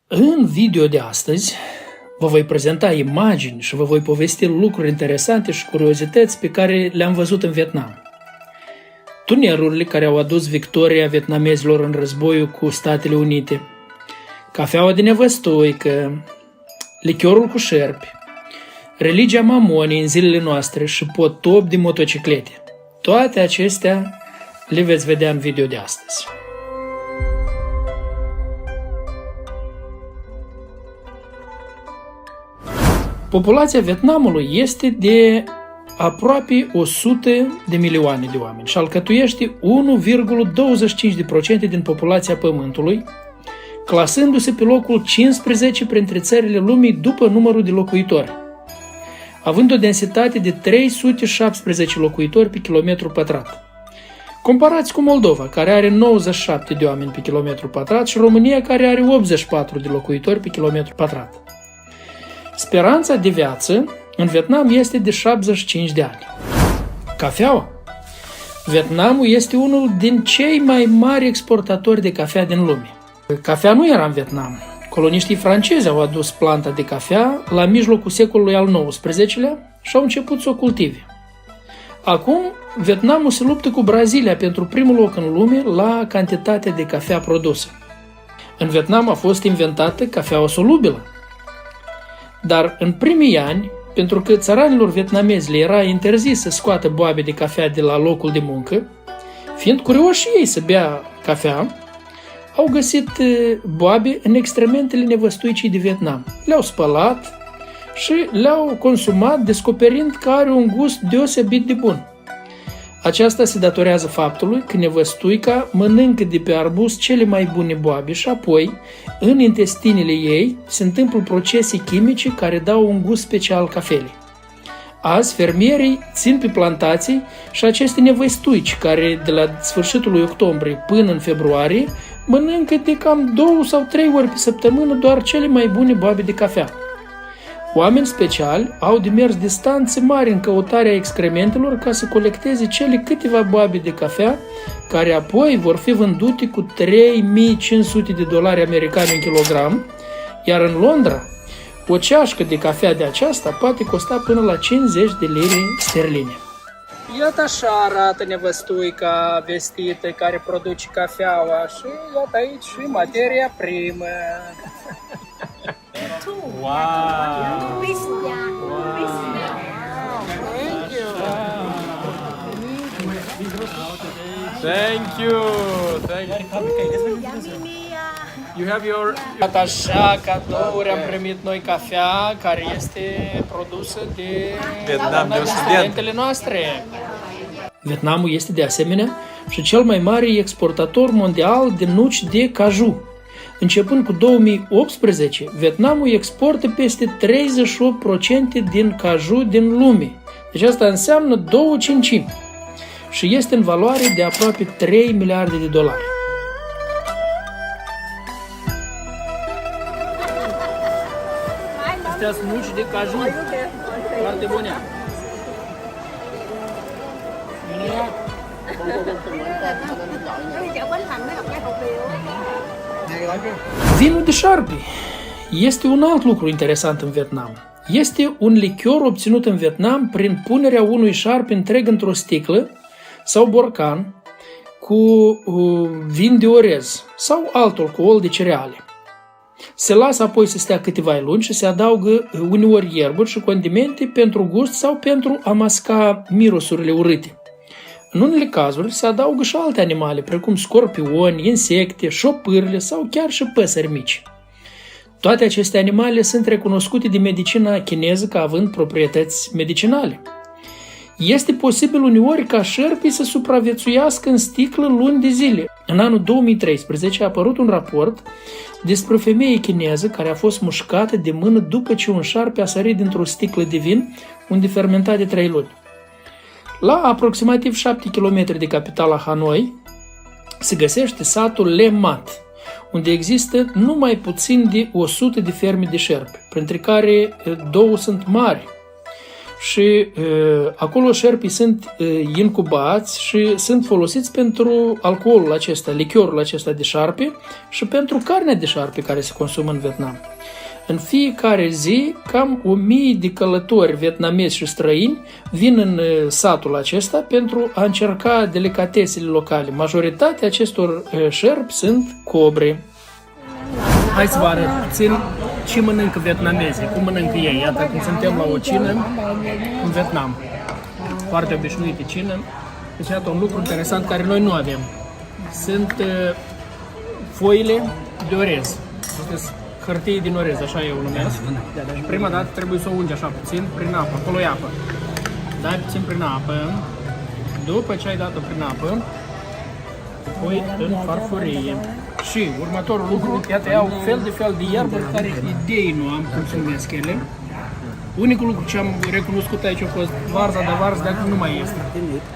În video de astăzi vă voi prezenta imagini și vă voi povesti lucruri interesante și curiozități pe care le-am văzut în Vietnam. Tunerurile care au adus victoria vietnamezilor în războiul cu Statele Unite, cafeaua de nevăstoică, lichiorul cu șerpi, religia mamonii în zilele noastre și potop de motociclete. Toate acestea le veți vedea în video de astăzi. Populația Vietnamului este de aproape 100 de milioane de oameni și alcătuiește 1,25% din populația Pământului, clasându-se pe locul 15 printre țările lumii după numărul de locuitori, având o densitate de 317 locuitori pe kilometru pătrat. Comparați cu Moldova, care are 97 de oameni pe kilometru pătrat, și România, care are 84 de locuitori pe kilometru pătrat. Speranța de viață în Vietnam este de 75 de ani. Cafeaua. Vietnamul este unul din cei mai mari exportatori de cafea din lume. Cafea nu era în Vietnam. Coloniștii francezi au adus planta de cafea la mijlocul secolului al XIX-lea și au început să o cultive. Acum, Vietnamul se luptă cu Brazilia pentru primul loc în lume la cantitatea de cafea produsă. În Vietnam a fost inventată cafeaua solubilă. Dar în primii ani, pentru că țăranilor vietnamezi le era interzis să scoată boabe de cafea de la locul de muncă, fiind curioși ei să bea cafea, au găsit boabe în excrementele nevăstuicii de Vietnam. Le-au spălat și le-au consumat, descoperind că are un gust deosebit de bun. Aceasta se datorează faptului că nevăstuica mănâncă de pe arbust cele mai bune boabe și apoi, în intestinele ei, se întâmplă procese chimice care dau un gust special cafelei. Azi, fermierii țin pe plantații și aceste nevăstuici, care de la sfârșitul lui octombrie până în februarie, mănâncă de cam 2 sau 3 ori pe săptămână doar cele mai bune boabe de cafea. Oameni speciali au de mers distanțe mari în căutarea excrementelor ca să colecteze cele câteva boabe de cafea, care apoi vor fi vândute cu $3.500 americani în kilogram, iar în Londra, o ceașcă de cafea de aceasta poate costa până la 50 de lire sterline. Iată așa arată nevăstuica vestită care produce cafeaua și iată aici și materia primă. Wow! Thank you. Thank you. You have your. Iată așa cadouri am primit noi cafea care este produsă de Vietnam, de studentele noastre. Vietnamul este de asemenea și cel mai mare exportator mondial de nuci de caju. Începând cu 2018, Vietnamul exportă peste 38% din caju din lume. Deci asta înseamnă 2/5 și este în valoare de aproape $3 miliarde. Astea sunt nuci de caju foarte bune. Vinul de șarpe este un alt lucru interesant în Vietnam. Este un lichior obținut în Vietnam prin punerea unui șarpe întreg într-o sticlă sau borcan cu vin de orez sau alt alcool de cereale. Se lasă apoi să stea câteva luni și se adaugă uneori ierburi și condimente pentru gust sau pentru a masca mirosurile urâte. În unele cazuri se adaugă și alte animale, precum scorpioni, insecte, șopârle sau chiar și păsări mici. Toate aceste animale sunt recunoscute de medicina chineză ca având proprietăți medicinale. Este posibil uneori ca șerpii să supraviețuiască în sticlă luni de zile. În anul 2013 a apărut un raport despre o femeie chineză care a fost mușcată de mână după ce un șarpe a sărit dintr-o sticlă de vin unde fermenta de 3 luni. La aproximativ 7 km de capitala Hanoi se găsește satul Le Mat, unde există numai puțin de 100 de ferme de șerpi, printre care 2 sunt mari. și acolo șerpii sunt incubați și sunt folosiți pentru alcoolul acesta, lichiorul acesta de șarpe și pentru carnea de șarpe care se consumă în Vietnam. În fiecare zi, cam 1000 de călători vietnamezi și străini vin în satul acesta pentru a încerca delicatesele locale. Majoritatea acestor șerpi sunt cobre. Hai să vă arăt puțin ce mănâncă vietnamezii, cum mănâncă ei. Iată cum suntem la o cină în Vietnam. Foarte obișnuită cină. Deci iată un lucru interesant care noi nu avem. Sunt foile de orez. Hârtie din orez, așa eu o numesc. Deci prima dată trebuie să o ungi așa puțin prin apă, acolo e apă. Dai puțin prin apă, după ce ai dat-o prin apă, pui în farfurie. Și următorul lucru, iată, iau fel de iarbă care idei nu am cum se numesc ele. Unicul lucru ce am recunoscut aici a fost varza, dar varza dacă nu mai este.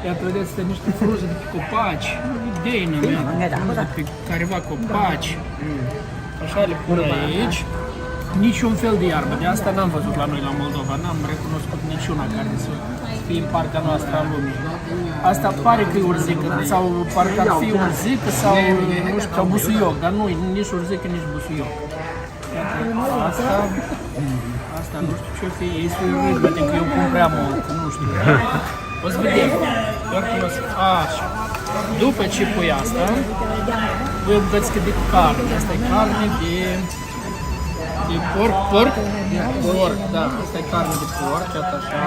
Iată, vedeți, sunt niște frunze de pe copaci, idei nu mea, frunze de pe careva copaci. Așa le pun aici. Niciun fel de iarbă. De asta n-am văzut la noi la Moldova. N-am recunoscut niciuna care să fie în partea noastră a lumii. Asta pare că e urzică, sau parcă ar fi urzică sau, nu știu, sau busuioc, dar nu, nici urzică, nici busuioc. Asta nu știu ce-o fi. Ei spune râd, poate că eu pun prea mult, nu știu. O să vedem. Așa. După ce pui asta, voi o bucățică de carne. Asta e carne de porc. Porc, da. Asta e carne de porc, iată așa.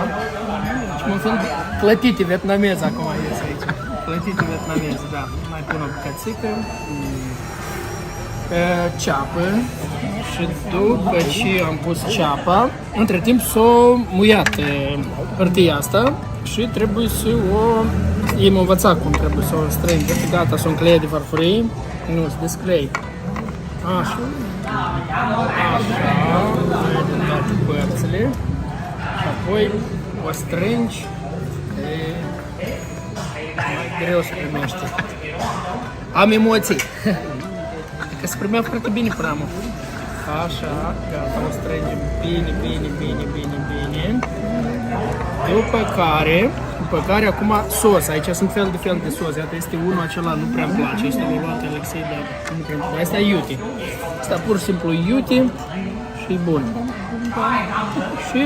Deci mă fel clătite vietnamez acum ies aici. Clătite vietnamez, da. Mai pun o bucățică. Ceapă. Și după ce am pus ceapa, între timp s-o muiat hârtia asta și trebuie să o... Ei m-au învățat cum trebuie să o strâng. Deci gata, s-o încleie de farfurie. Nu, se desclei. Așa. Din toate părțile. Și apoi o strângi. Mai greu să primește. Am emoții. Că se primea foarte bine până am. Așa, gata, o strângem bine. După care acum sos. Aici sunt fel de sos. Iată, este unul acela, nu prea îmi place. Este o luat Alexei, dar nu prea îmi place. Asta e iute. Asta pur și simplu iute și e bun. Și...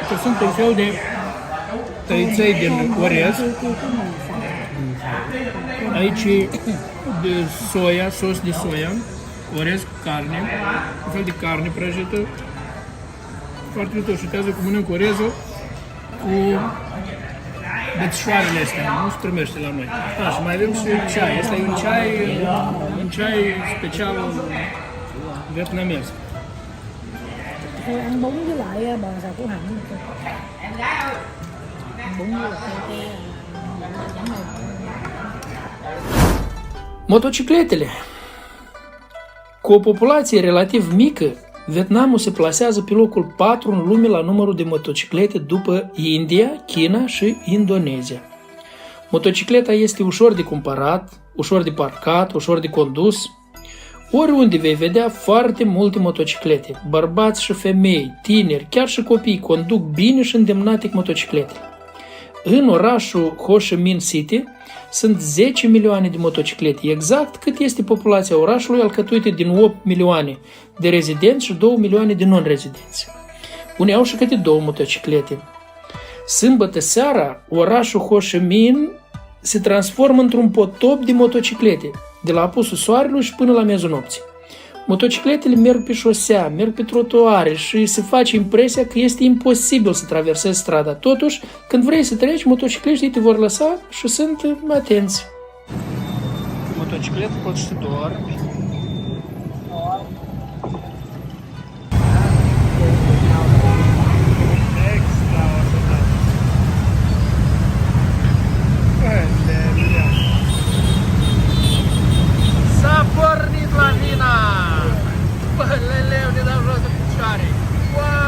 Că sunt un fel de tăiței din orez. Aici de soia, sos de soia, orez cu carne, un fel de carne prăjită. Foarte mișto și uitează cum mănânc orezul cu bețișoarele astea, nu se primește la noi. Și mai avem și ceai. Asta e un ceai special vietnamez. Ăn bún với lại bò xào củ hành. Bún với lại Motocicletele. Cu o populație relativ mică, Vietnamul se plasează pe locul 4 în lume la numărul de motociclete după India, China și Indonezia. Motocicleta este ușor de cumpărat, ușor de parcat, ușor de condus. Oriunde vei vedea foarte multe motociclete, bărbați și femei, tineri, chiar și copii conduc bine și îndemnatic motociclete. În orașul Ho Chi Minh City sunt 10 milioane de motociclete, exact cât este populația orașului alcătuită din 8 milioane de rezidenți și 2 milioane de non-rezidenți. Unii au și câte 2 motociclete. Sâmbătă seara, orașul Ho Chi Minh se transformă într-un potop de motociclete, de la apusul soarelui și până la miezul nopții. Motocicletele merg pe șosea, merg pe trotuare și se face impresia că este imposibil să traversezi strada. Totuși, când vrei să treci, motocicliștii te vor lăsa și sunt atenți. Motocicletă costător. S-a pornit lavina! Bă, leleu, ne dau jos de picioare! Wow!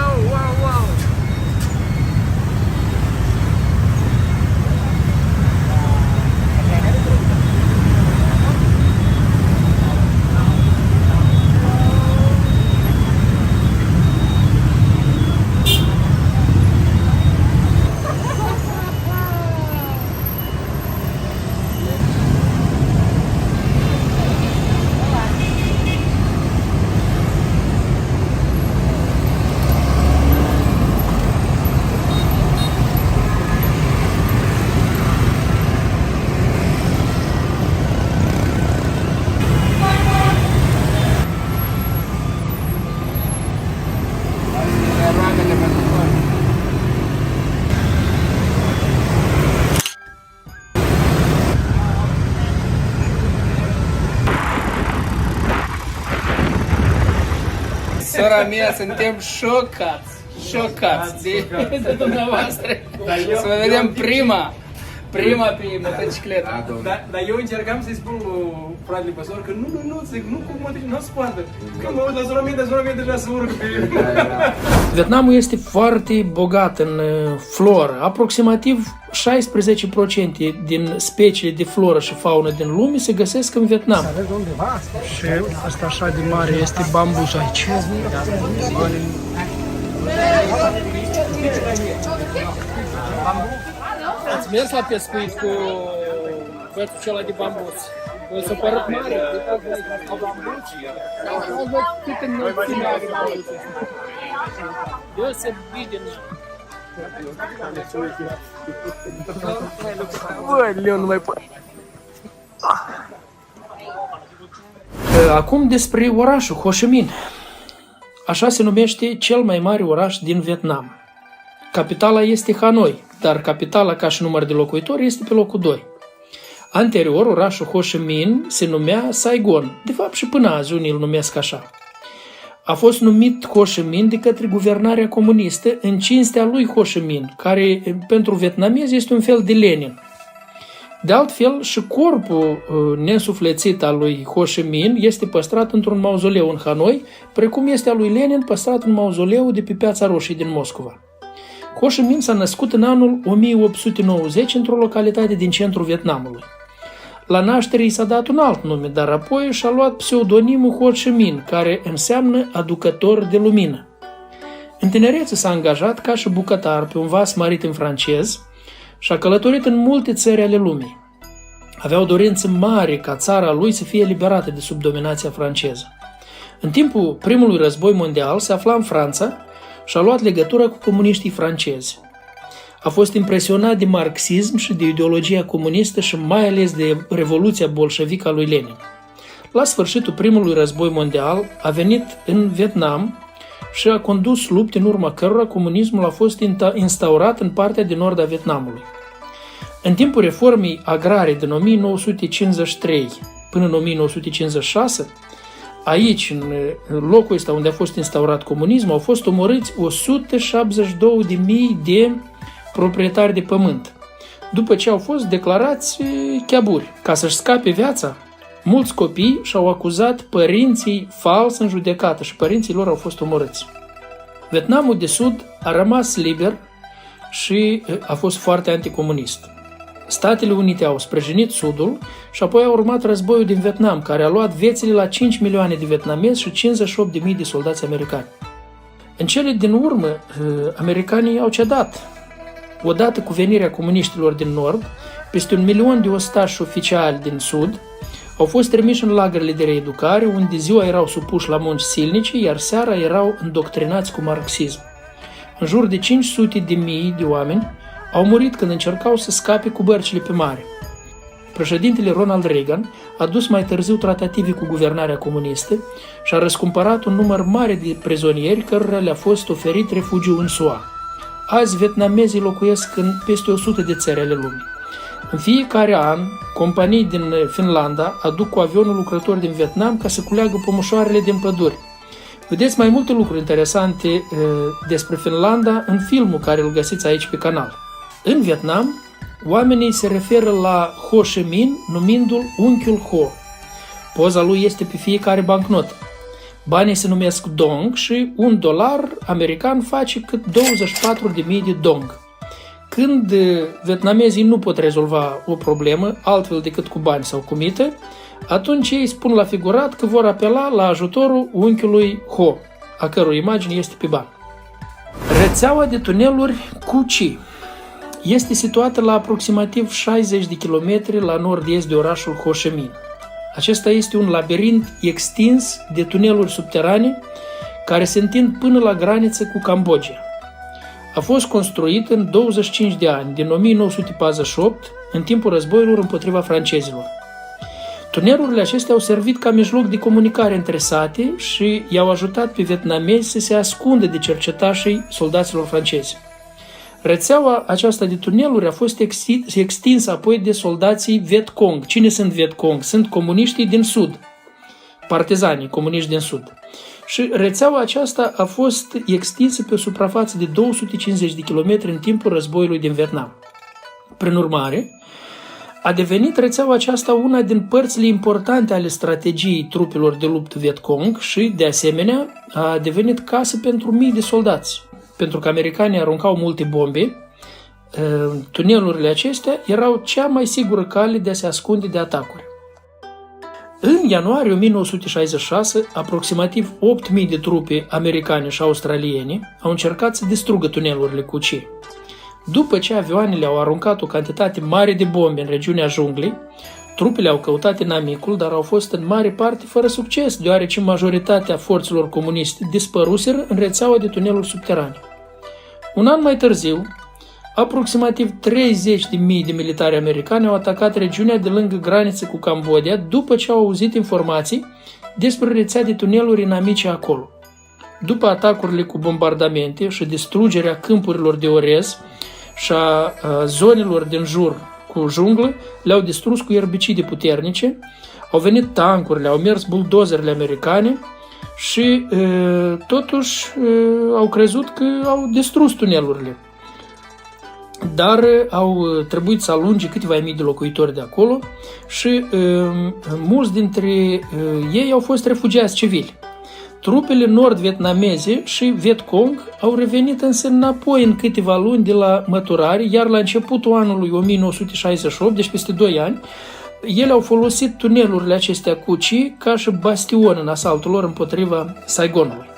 Sora mea, suntem șocați de dumneavoastră. Să vă vedem prima pe motocicletă. Dar eu încercam să-i spun lui fratele păstor că nu, zic, nu cu motocicletă, nu se poate. Când mă uit la sora mea deja se urcă pe Vietnamul este foarte bogat în floră. Aproximativ 16% din speciile de floră și faună din lume se găsesc în Vietnam. Și asta așa de mare este bambus aici. Ați mers la pescuit cu bățul acela de bambus. O să părăt mare, de bambus. Au văzut cât înălțime are bambusul. Deosebit de Bă, Leon, nu mai poate. Acum despre orașul Ho Chi Minh. Așa se numește cel mai mare oraș din Vietnam. Capitala este Hanoi, dar capitala ca și număr de locuitori este pe locul 2. Anterior, orașul Ho Chi Minh se numea Saigon, de fapt și până azi unii îl numesc așa. A fost numit Ho Chi Minh de către guvernarea comunistă în cinstea lui Ho Chi Minh, care pentru vietnamezi este un fel de Lenin. De altfel, și corpul nesuflețit al lui Ho Chi Minh este păstrat într-un mauzoleu în Hanoi, precum este al lui Lenin păstrat în mauzoleu de pe Piața Roșie din Moscova. Ho Chi Minh s-a născut în anul 1890 într-o localitate din centrul Vietnamului. La naștere i s-a dat un alt nume, dar apoi și-a luat pseudonimul Ho Chi Minh, care înseamnă aducător de lumină. În tinerețe s-a angajat ca și bucătar pe un vas maritim francez și a călătorit în multe țări ale lumii. Avea o dorință mare ca țara lui să fie eliberată de sub dominația franceză. În timpul primului război mondial se afla în Franța și a luat legătură cu comuniștii francezi. A fost impresionat de marxism și de ideologia comunistă și mai ales de revoluția bolșevică a lui Lenin. La sfârșitul primului război mondial a venit în Vietnam și a condus lupte în urma cărora comunismul a fost instaurat în partea de nord a Vietnamului. În timpul reformei agrare din 1953 până în 1956, aici, în locul ăsta unde a fost instaurat comunismul, au fost omorâți 172.000 de proprietari de pământ, după ce au fost declarați chiaburi. Ca să-și scape viața, mulți copii și-au acuzat părinții fals în judecată și părinții lor au fost omorâți. Vietnamul de Sud a rămas liber și a fost foarte anticomunist. Statele Unite au sprijinit Sudul și apoi a urmat războiul din Vietnam, care a luat viețile la 5 milioane de vietnamezi și 58.000 de soldați americani. În cele din urmă, americanii au cedat. Odată cu venirea comuniștilor din Nord, peste 1 milion de ostași oficiali din Sud au fost trimiși în lagărele de reeducare, unde ziua erau supuși la munci silnice, iar seara erau îndoctrinați cu marxism. În jur de 500.000 de oameni au murit când încercau să scape cu bărcile pe mare. Președintele Ronald Reagan a dus mai târziu tratative cu guvernarea comunistă și a răscumpărat un număr mare de prizonieri cărora le-a fost oferit refugiu în SUA. Azi vietnamezii locuiesc în peste 100 de țări ale lumii. În fiecare an, companii din Finlanda aduc cu avionul lucrători din Vietnam ca să culeagă pămușoarele din păduri. Vedeți mai multe lucruri interesante despre Finlanda în filmul care îl găsiți aici pe canal. În Vietnam, oamenii se referă la Ho Chi Minh numindu-l unchiul Ho. Poza lui este pe fiecare bancnotă. Banii se numesc dong și $1 american face cât 24.000 de dong. Când vietnamezii nu pot rezolva o problemă altfel decât cu bani sau cu mită, atunci ei spun la figurat că vor apela la ajutorul unchiului Ho, a cărui imagine este pe bani. Rețeaua de tuneluri Cu Chi este situată la aproximativ 60 de kilometri la nord-est de orașul Ho Chi Minh. Acesta este un labirint extins de tuneluri subterane care se întind până la graniță cu Cambodgia. A fost construit în 25 de ani, din 1948, în timpul războiilor împotriva francezilor. Tunelurile acestea au servit ca mijloc de comunicare între sate și i-au ajutat pe vietnamezi să se ascundă de cercetașii soldaților francezi. Rețeaua aceasta de tuneluri a fost extinsă apoi de soldații Viet Cong. Cine sunt Viet Cong? Sunt comuniștii din Sud, partizanii comuniști din Sud. și rețeaua aceasta a fost extinsă pe o suprafață de 250 de kilometri în timpul războiului din Vietnam. Prin urmare, a devenit rețeaua aceasta una din părțile importante ale strategiei trupelor de luptă Vietcong și, de asemenea, a devenit casă pentru mii de soldați. Pentru că americanii aruncau multe bombe, tunelurile acestea erau cea mai sigură cale de a se ascunde de atacuri. În ianuarie 1966, aproximativ 8.000 de trupe americane și australiene au încercat să distrugă tunelurile Cu Chi. După ce avioanele au aruncat o cantitate mare de bombe în regiunea junglei, trupele au căutat inamicul, dar au fost în mare parte fără succes, deoarece majoritatea forțelor comuniste dispăruseră în rețeaua de tuneluri subterane. Un an mai târziu, aproximativ 30.000 de militari americani au atacat regiunea de lângă graniță cu Cambodgia după ce au auzit informații despre rețea de tuneluri inamice acolo. După atacurile cu bombardamente și distrugerea câmpurilor de orez și a zonelor din jur cu junglă, le-au distrus cu erbicide puternice, au venit tancurile, au mers buldozerele americane și totuși au crezut că au distrus tunelurile. Dar au trebuit să alunge câteva mii de locuitori de acolo și mulți dintre ei au fost refugiați civili. Trupele nord-vietnameze și Vietcong au revenit însă înapoi în câteva luni de la măturare, iar la începutul anului 1968, deci peste 2 ani, ele au folosit tunelurile acestea Cu Chi ca și bastion în asaltul lor împotriva Saigonului.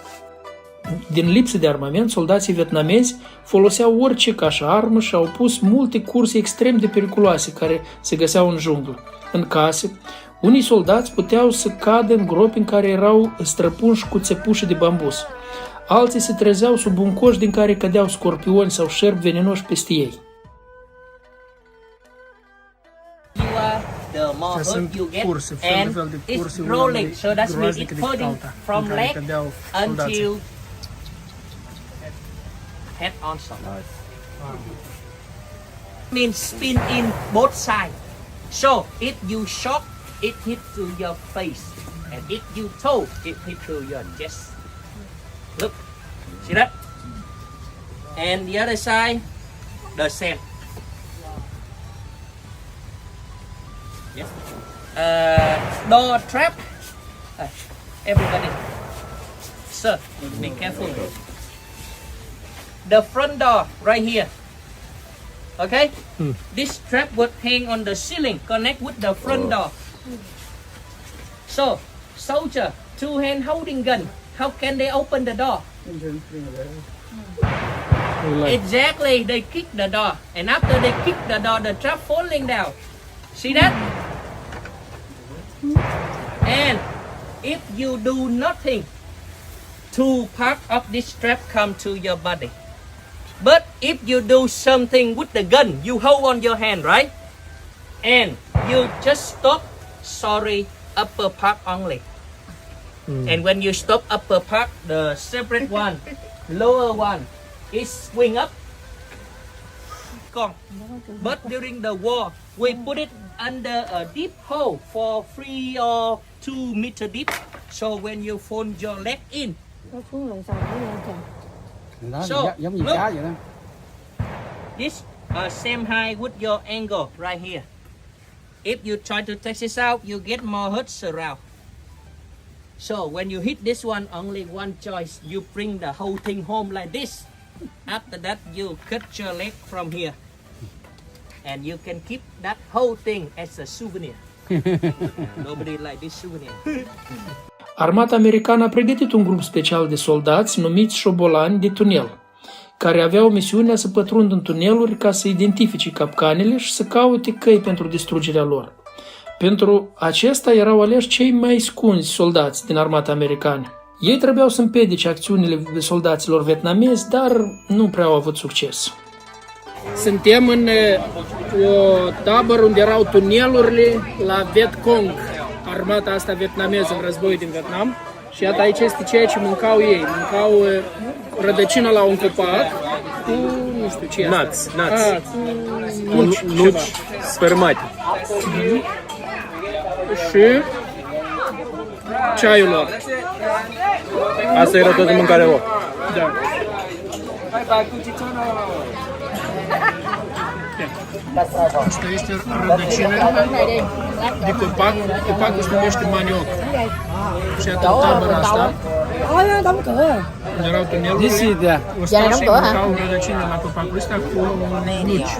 Din lipsă de armament, soldații vietnamezi foloseau orice ca și armă și au pus multe curse extrem de periculoase care se găseau în junglă, în case. Unii soldați puteau să cadă în gropi în care erau străpunși cu țepușe de bambus. Alții se trezeau sub un coș din care cădeau scorpioni sau șerpi venenoși peste ei. The more hurt you get, and it's rolling, so that means it's falling from leg until head on side. Means spin in both sides. So if you shock, it hit to your face, and if you toe, it hit to your chest. Look, see that? And the other side, the same. Yes. Door trap. Everybody, sir, be careful. The front door right here. Okay. This trap would hang on the ceiling, connect with the front door. So, soldier, 2 hand holding gun. How can they open the door? Exactly, they kick the door, and after they kick the door, the trap falling down. See that? And if you do nothing, 2 parts of this trap come to your body. But if you do something with the gun, you hold on your hand, right? And you just stop, sorry, upper part only. And when you stop upper part, the separate one, lower one, is swing up. Gone. But during the war, we put it under a deep hole for 3 or 2 meter deep. So when you fold your leg in, Nó xuống lần sau nó lên trần. Đó, So, giống như look. cá vậy đó. this same high with your angle right here. If you try to take this out, you get more hurts around. So when you hit this one, only one choice. You bring the whole thing home like this. After that, you cut your leg from here. And you can keep that whole thing as a souvenir. Nobody like this souvenir. Armata americană a pregătit un grup special de soldați numiți șobolani de tunel, care aveau misiunea să pătrundă în tuneluri ca să identifice capcanele și să caute căi pentru distrugerea lor. Pentru acesta erau aleși cei mai scunzi soldați din armata americană. Ei trebuiau să împiedice acțiunile soldaților vietnamezi, dar nu prea au avut succes. Suntem în o tabără unde erau tunelurile la Vietcong, armata asta vietnameză în războiul din Vietnam. Și iată aici este ceea ce mâncau ei. Mâncau rădăcină la un copac cu, nu știu ce Nați. cu Nuci spermate. și ceaiul lor. Asta era toată mâncarea lor. Da. Asta este rădăcină de copac. Copacul se numește manioc. Și atunci tabăra asta, Đóng cửa. unde erau tunelurile, o stau și mâncau rădăcină la copacul ăsta cu nuci.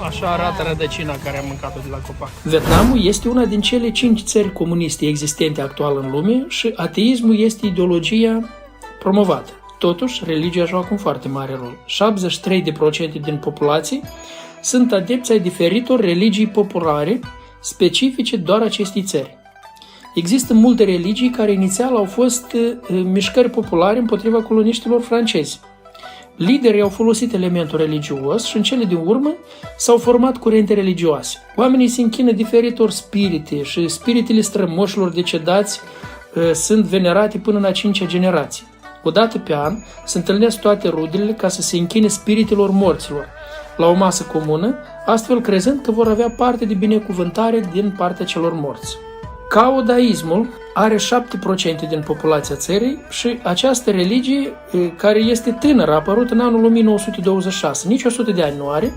Așa arată rădăcina care am mâncat-o de la copac. Vietnamul este una din cele 5 țări comuniste existente actual în lume și ateismul este ideologia promovată. Totuși, religia joacă un foarte mare rol. 73% din populație sunt adepți ai diferitor religii populare specifice doar acestei țări. Există multe religii care inițial au fost mișcări populare împotriva coloniștilor francezi. Liderii au folosit elementul religios și în cele din urmă s-au format curente religioase. Oamenii se închină diferitor spirite și spiritele strămoșilor decedați sunt venerate până în a 5-a generație. Odată pe an se întâlnesc toate rudele ca să se închine spiritelor morților la o masă comună, astfel crezând că vor avea parte de binecuvântare din partea celor morți. Caodaismul are 7% din populația țării și această religie, care este tânără, a apărut în anul 1926, nici 100 de ani nu are,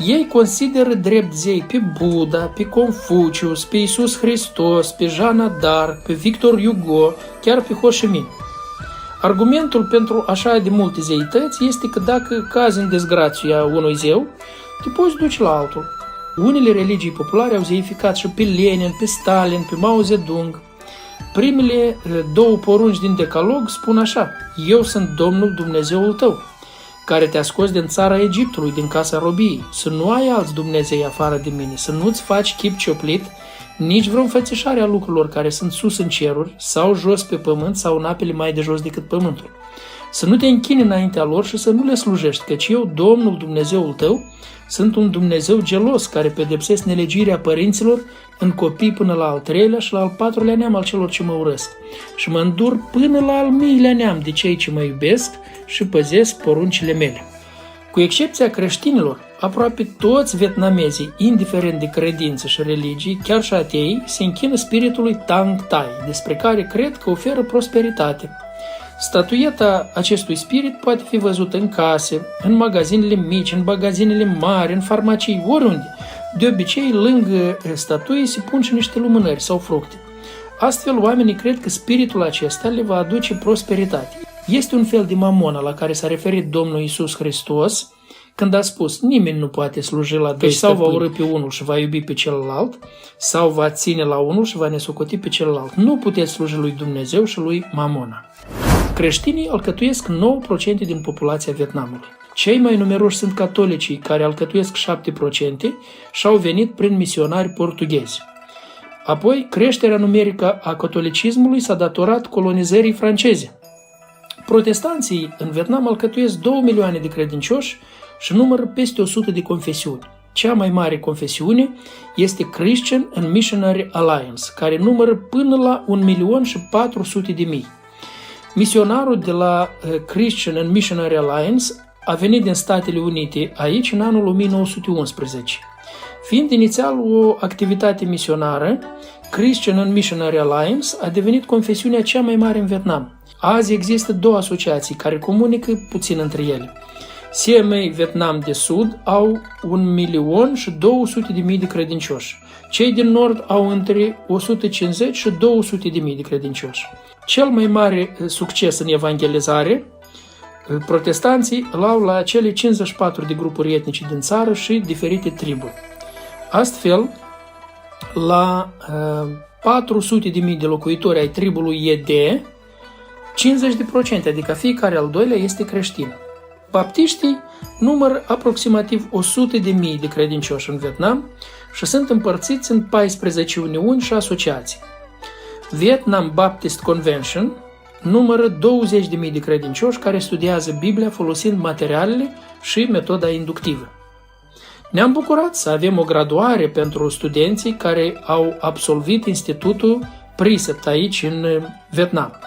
ei consideră drept zei pe Buddha, pe Confucius, pe Iisus Hristos, pe Jeanne d'Arc, pe Victor Hugo, chiar pe Ho Chi Minh. Argumentul pentru așa de multe zeități este că dacă cazi în dezgrația unui zeu, te poți duce la altul. Unele religii populare au zeificat și pe Lenin, pe Stalin, pe Mao Zedong. Primele 2 porunci din Decalog spun așa: Eu sunt Domnul Dumnezeul tău, care te-a scos din țara Egiptului, din casa robiei, să nu ai alți Dumnezei afară de mine, să nu-ți faci chip cioplit, nici vreo înfățișare a lucrurilor care sunt sus în ceruri sau jos pe pământ sau în apele mai de jos decât pământul. Să nu te închini înaintea lor și să nu le slujești, căci eu, Domnul Dumnezeul tău, sunt un Dumnezeu gelos care pedepsesc nelegirea părinților în copii până la al 3-lea și la al 4-lea neam al celor ce mă urăsc și mă îndur până la al 1000-lea neam de cei ce mă iubesc și păzesc poruncile mele. Cu excepția creștinilor, aproape toți vietnamezii, indiferent de credință și religii, chiar și atei, se închină spiritului Tang Tai, despre care cred că oferă prosperitate. Statueta acestui spirit poate fi văzută în case, în magazinele mici, în magazinele mari, în farmacii, oriunde. De obicei, lângă statuie se pun și niște lumânări sau fructe. Astfel, oamenii cred că spiritul acesta le va aduce prosperitate. Este un fel de mamona la care s-a referit Domnul Iisus Hristos când a spus: nimeni nu poate sluji la doi, sau va urâ pe unul și va iubi pe celălalt, sau va ține la unul și va nesocoti pe celălalt. Nu puteți sluji lui Dumnezeu și lui mamona. Creștinii alcătuiesc 9% din populația Vietnamului. Cei mai numeroși sunt catolicii, care alcătuiesc 7% și au venit prin misionari portughezi. Apoi, creșterea numerică a catolicismului s-a datorat colonizării franceze. Protestanții în Vietnam alcătuiesc 2 milioane de credincioși și numără peste 100 de confesiuni. Cea mai mare confesiune este Christian and Missionary Alliance, care numără până la 1.400.000. Misionarul de la Christian and Missionary Alliance a venit din Statele Unite aici în anul 1911. Fiind inițial o activitate misionară, Christian and Missionary Alliance a devenit confesiunea cea mai mare în Vietnam. Azi există 2 asociații care comunică puțin între ele. CMA Vietnam de Sud au 1.200.000 de credincioși. Cei din Nord au între 150 și 200.000 de credincioși. Cel mai mare succes în evangelizare, protestanții îl au la cele 54 de grupuri etnice din țară și diferite triburi. Astfel, la 400.000 de locuitori ai tribului ED, 50%, adică fiecare al doilea, este creștin. Baptiștii numără aproximativ 100.000 de credincioși în Vietnam și sunt împărțiți în 14 uniuni și asociații. Vietnam Baptist Convention numără 20.000 de credincioși care studiază Biblia folosind materialele și metoda inductivă. Ne-am bucurat să avem o graduare pentru studenții care au absolvit Institutul Precept aici în Vietnam.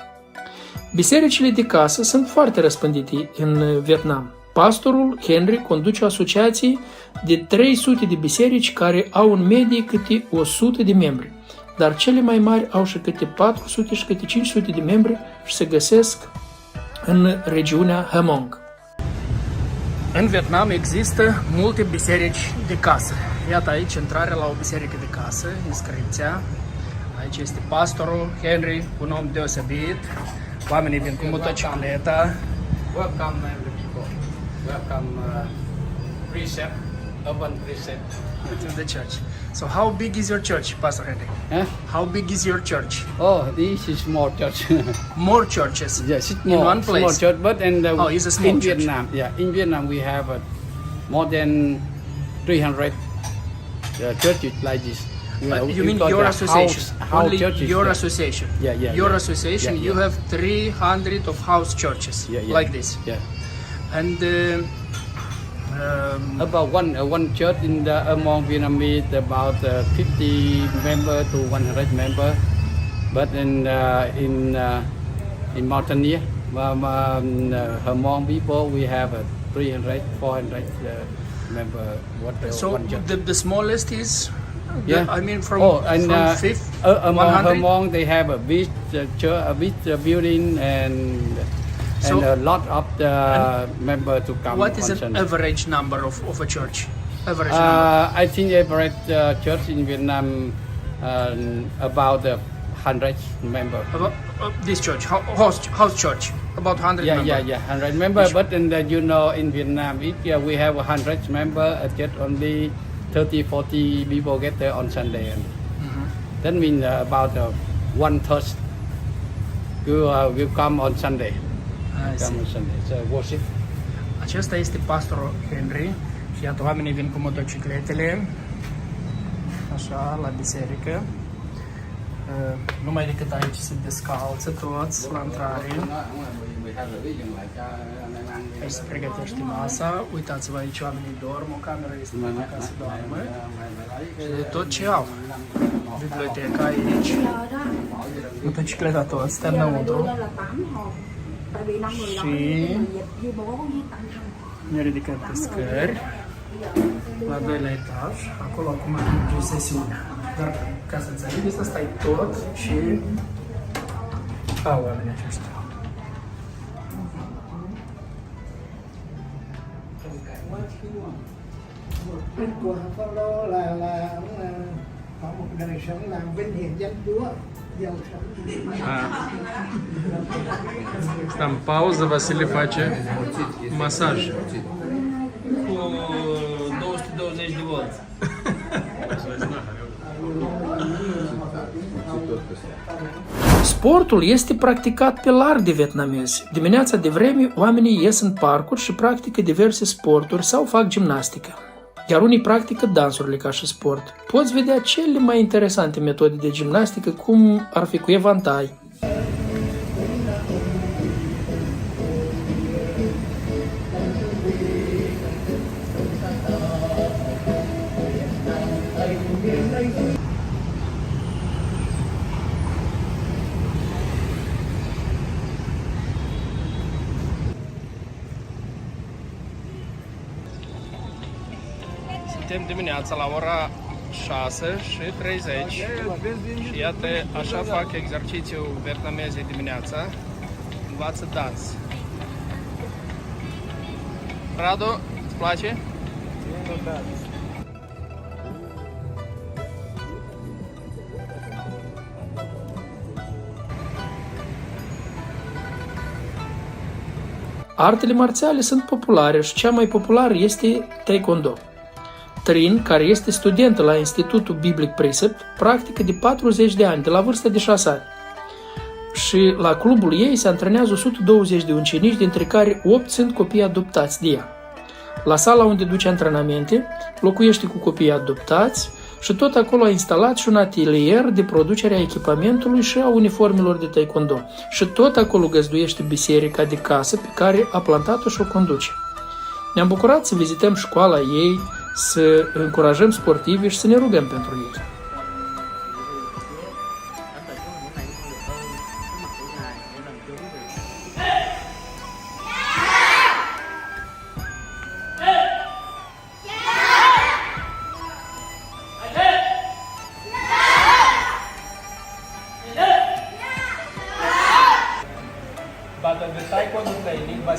Bisericile de casă sunt foarte răspândite în Vietnam. Pastorul Henry conduce o asociație de 300 de biserici care au în medie câte 100 de membri. dar cele mai mari au și câte 400 și câte 500 de membri și se găsesc în regiunea Hmong. În Vietnam există multe biserici de casă. Iată aici intrarea la o biserică de casă, inscripția. Aici este pastorul Henry, un om deosebit. Oamenii vin cu motocicleta. Welcome everybody. Welcome precept, urban precept to the church. So how big is your church, Pastor Henry? Huh? How big is your church? Oh, this is small church. More churches. Yes, it's in one place. small church, but It's a small in church. Vietnam, in Vietnam we have more than 300 churches like this. You mean call your the association? house Only churches, your yeah. association? Yeah. Your association, Yeah, you yeah. have 300 of house churches like this. Yeah. And About one church in the among Vietnamese about 50 member to 100 member, but in Mauritania, Hmong people we have 300, 400 member. so one church. the smallest is, I mean from fifth, among 100? Hmong they have a big church, a big building and So- a lot of the member to come. What is on an Sunday. average number of a church? Average number. I think average church in Vietnam about 100 member. About this church, house church, about 100 members. 100 member. But you know, in Vietnam, if we have 100 member, just only 30, 40 people get there on Sunday. And that means about 1/3 will come on Sunday. I see. Come on Sunday. So worship. Acesta este pastorul Henry și iată oamenii vin cu motocicletele așa la biserică. Numai decât aici se descalță toți la intrare. Aici se pregătește masa. Uitați-vă aici, oamenii dorm, o cameră este ca să doarmă. Și de tot ce au. Biblioteca aici. Motocicleta toți, stă înăuntru. Și ne ridicăm pe scări la 2-lea etaj. Acolo acum merge sesiunea. Dar ca să înțelegeți, asta e tot și au oamenii aceștia. Của Phaolô là có một đời sống làm vinh hiển danh Chúa, giàu sống. Там пауза, Василий face masaj. Cu 220 de volt. Sportul este practicat pe larg de vietnamezi. Dimineața de vreme, oamenii ies în parcuri și practică diverse sporturi sau fac gimnastică. Iar unii practică dansurile ca și sport. Poți vedea cele mai interesante metode de gimnastică, cum ar fi cu evantai. Suntem dimineața la ora 6:30 și iată, așa fac exercițiul vietnamezii dimineața. Învață dans. Radu, îți place? Artele marțiale sunt populare și cea mai populară este Taekwondo. Trin, care este studentă la Institutul Biblic Precept, practică de 40 de ani, de la vârsta de 6 ani. Și la clubul ei se antrenează 120 de ucenici, dintre care 8 sunt copii adoptați de ea. La sala unde duce antrenamente, locuiește cu copiii adoptați și tot acolo a instalat și un atelier de producere a echipamentului și a uniformelor de taekwondo. Și tot acolo găzduiește biserica de casă pe care a plantat-o și o conduce. Ne-am bucurat să vizităm școala ei, să încurajăm sportivi și să ne rugăm pentru ei.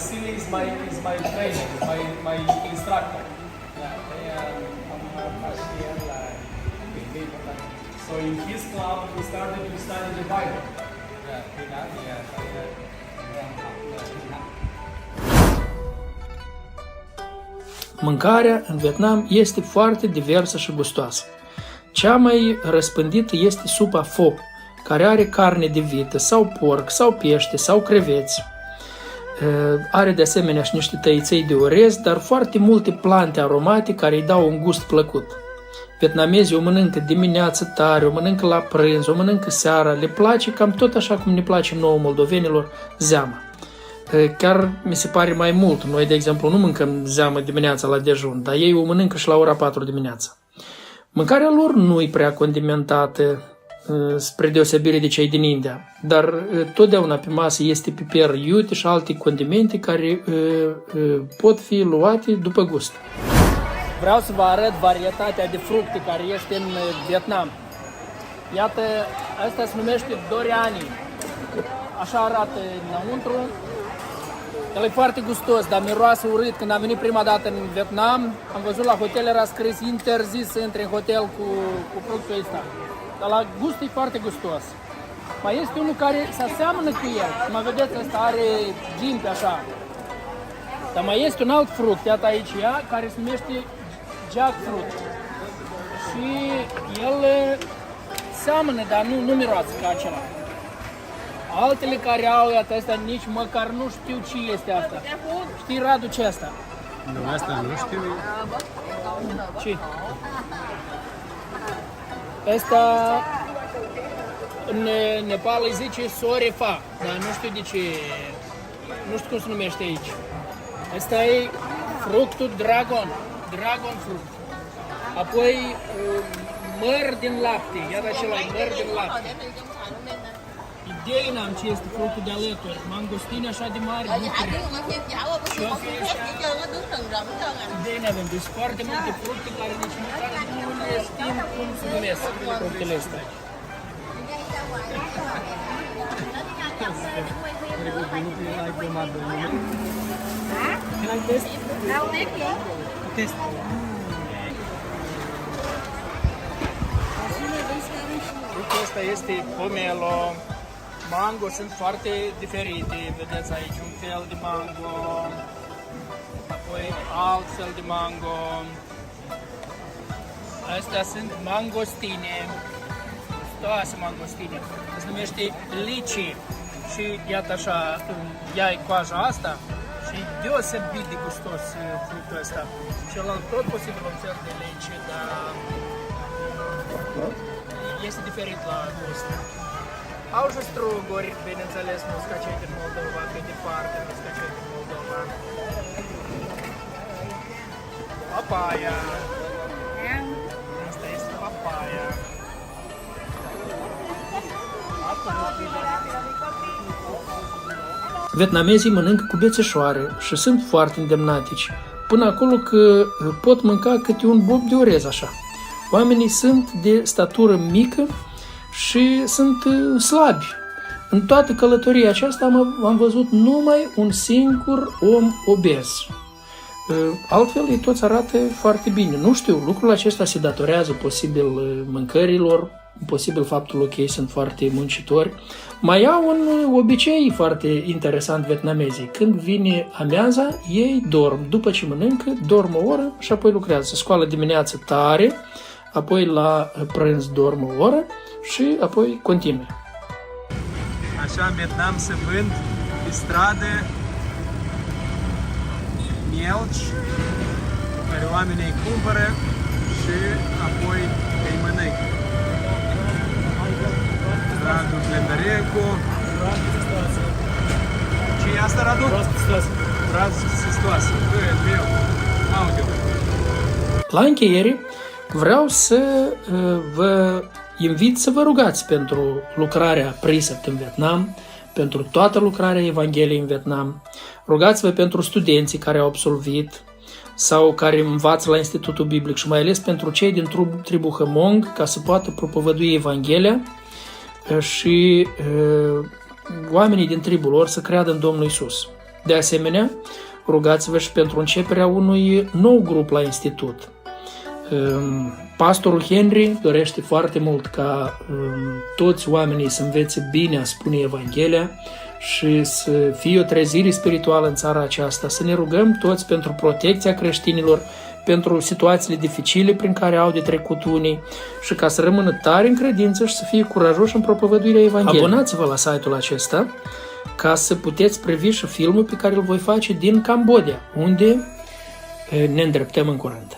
Vasily is my trainer, my instructor. So in his club we started to study the Bible. Mâncarea în Vietnam este foarte diversă și gustoasă. Cea mai răspândită este supa pho, care are carne de vită sau porc sau pește sau creveți. Are de asemenea și niște tăiței de orez, dar foarte multe plante aromate care îi dau un gust plăcut. Vietnamezii o mănâncă dimineața tare, o mănâncă la prânz, o mănâncă seara, le place cam tot așa cum ne place nouă moldovenilor zeama. Chiar mi se pare mai mult. Noi, de exemplu, nu mâncăm zeamă dimineața la dejun, dar ei o mănâncă și la ora 4 dimineața. Mâncarea lor nu e prea condimentată, spre deosebire de cei din India, dar totdeauna pe masă este piper iute și alte condimente care pot fi luate după gust. Vreau să vă arăt varietatea de fructe care este în Vietnam. Iată, asta se numește doriani. Așa arată înăuntru. El e foarte gustos, dar miroase urât. Când am venit prima dată în Vietnam, am văzut la hotel, era scris interzis să intri în hotel cu fructul ăsta. Dar la gust e foarte gustos. Mai este unul care se aseamănă cu el. Mă vedeți, ăsta are gimpe așa. Dar mai este un alt fruct, iată aici ea, care se numește jackfruit. Și el seamănă, dar nu miroase ca acela. Altele care au, iată, astea nici măcar nu știu ce este asta. Știi, Radu, ce asta? Nu, asta nu știu. Ce? Asta în Nepal îi zice sorefa, dar nu știu de ce, nu știu cum se numește aici. Asta e fructul dragon fruit. Apoi măr din lapte, iată acela e măr din lapte. Idei n-am ce este fructul de alături, mangostini așa de mari, bucuri. Idei n-avem, deci foarte multe fructe care nici măcar nu le știm cum se numesc fructele astea. Fructul ăsta este pomelo. Mango sunt foarte diferite, vedeți aici un fel de mango, apoi alt fel de mango. Astea sunt mangostine, gustoase mangostine, se numește lici și iată așa, ia coaja asta și deosebit de gustos fructul ăsta. Celălalt tot posibil un fel de lici, dar este diferit la gust. Au și struguri, bineînțeles, muscacei din Moldova, pe departe, muscacei din Moldova. Papaya. Asta este papaya. Vietnamezii mănâncă cu bețeșoare și sunt foarte îndemnatici, până acolo că pot mânca câte un bob de orez așa. Oamenii sunt de statură mică și sunt slabi. În toată călătoria aceasta am văzut numai un singur om obez. Altfel, ei toți arată foarte bine. Nu știu, lucrul acesta se datorează posibil mâncărilor, posibil faptul că ei sunt foarte muncitori. Mai au un obicei foarte interesant vietnamezii. Când vine amiaza, ei dorm. După ce mănâncă, dorm o oră și apoi lucrează. Se scoală dimineața tare, apoi la prânz dorm o oră și apoi continuă. Așa în Vietnam se vând pe stradă mielci care oamenii îi cumpără și apoi îi mănâncă. Radu Glendarencu. Ce e asta, Radu? Proastă sistoasă. Meu, audio. La încheiere, vreau să vă invit să vă rugați pentru lucrarea Precept în Vietnam, pentru toată lucrarea Evangheliei în Vietnam. Rugați-vă pentru studenții care au absolvit sau care învață la Institutul Biblic și mai ales pentru cei din tribul Hmong ca să poată propovădui Evanghelia și oamenii din tribul lor să creadă în Domnul Iisus. De asemenea, rugați-vă și pentru începerea unui nou grup la institut. Pastorul Henry dorește foarte mult ca toți oamenii să învețe bine a spune Evanghelia și să fie o trezire spirituală în țara aceasta, să ne rugăm toți pentru protecția creștinilor, pentru situațiile dificile prin care au de trecut unii și ca să rămână tari în credință și să fie curajoși în propovăduirea Evangheliei. Abonați-vă la site-ul acesta ca să puteți privi și filmul pe care îl voi face din Cambodgia, unde ne îndreptăm în curând.